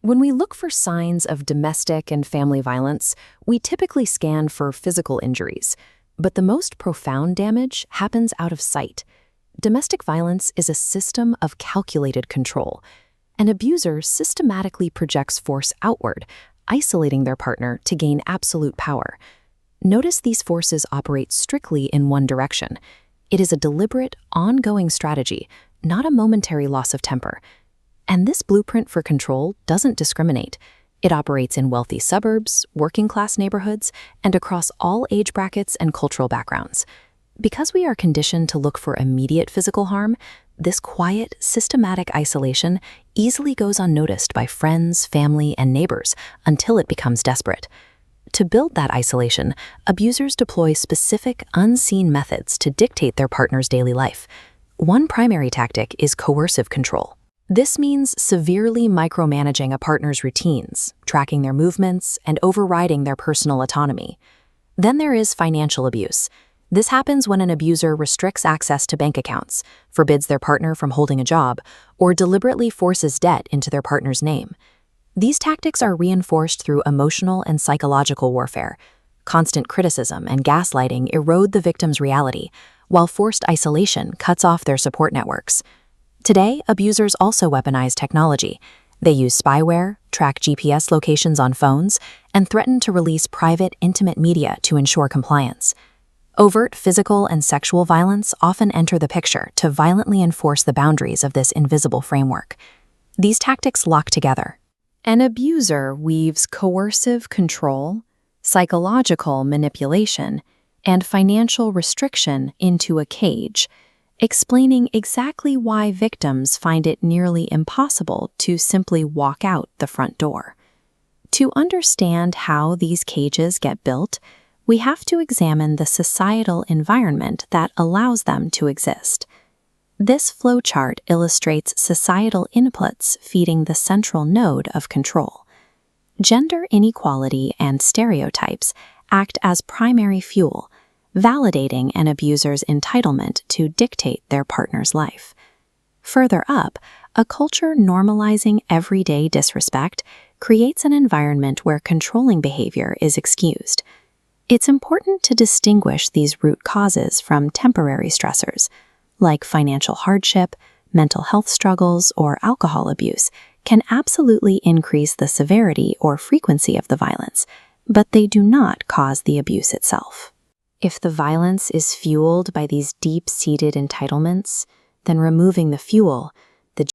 When we look for signs of domestic and family violence, we typically scan for physical injuries, but the most profound damage happens out of sight. Domestic violence is a system of calculated control. An abuser systematically projects force outward, isolating their partner to gain absolute power. Notice these forces operate strictly in one direction. It is a deliberate, ongoing strategy, not a momentary loss of temper. And this blueprint for control doesn't discriminate. It operates in wealthy suburbs, working-class neighborhoods, and across all age brackets and cultural backgrounds. Because we are conditioned to look for immediate physical harm, this quiet, systematic isolation easily goes unnoticed by friends, family, and neighbors until it becomes desperate. To build that isolation, abusers deploy specific, unseen methods to dictate their partner's daily life. One primary tactic is coercive control. This means severely micromanaging a partner's routines, tracking their movements, and overriding their personal autonomy. Then there is financial abuse. This happens when an abuser restricts access to bank accounts, forbids their partner from holding a job, or deliberately forces debt into their partner's name. These tactics are reinforced through emotional and psychological warfare. Constant criticism and gaslighting erode the victim's reality, while forced isolation cuts off their support networks. Today, abusers also weaponize technology. They use spyware, track GPS locations on phones, and threaten to release private, intimate media to ensure compliance. Overt physical and sexual violence often enter the picture to violently enforce the boundaries of this invisible framework. These tactics lock together. An abuser weaves coercive control, psychological manipulation, and financial restriction into a cage, explaining exactly why victims find it nearly impossible to simply walk out the front door. To understand how these cages get built, we have to examine the societal environment that allows them to exist. This flowchart illustrates societal inputs feeding the central node of control. Gender inequality and stereotypes act as primary fuel, validating an abuser's entitlement to dictate their partner's life. Further up, a culture normalizing everyday disrespect creates an environment where controlling behavior is excused. It's important to distinguish these root causes from temporary stressors, like financial hardship, mental health struggles, or alcohol abuse, can absolutely increase the severity or frequency of the violence, but they do not cause the abuse itself. If the violence is fueled by these deep-seated entitlements, then removing the fuel,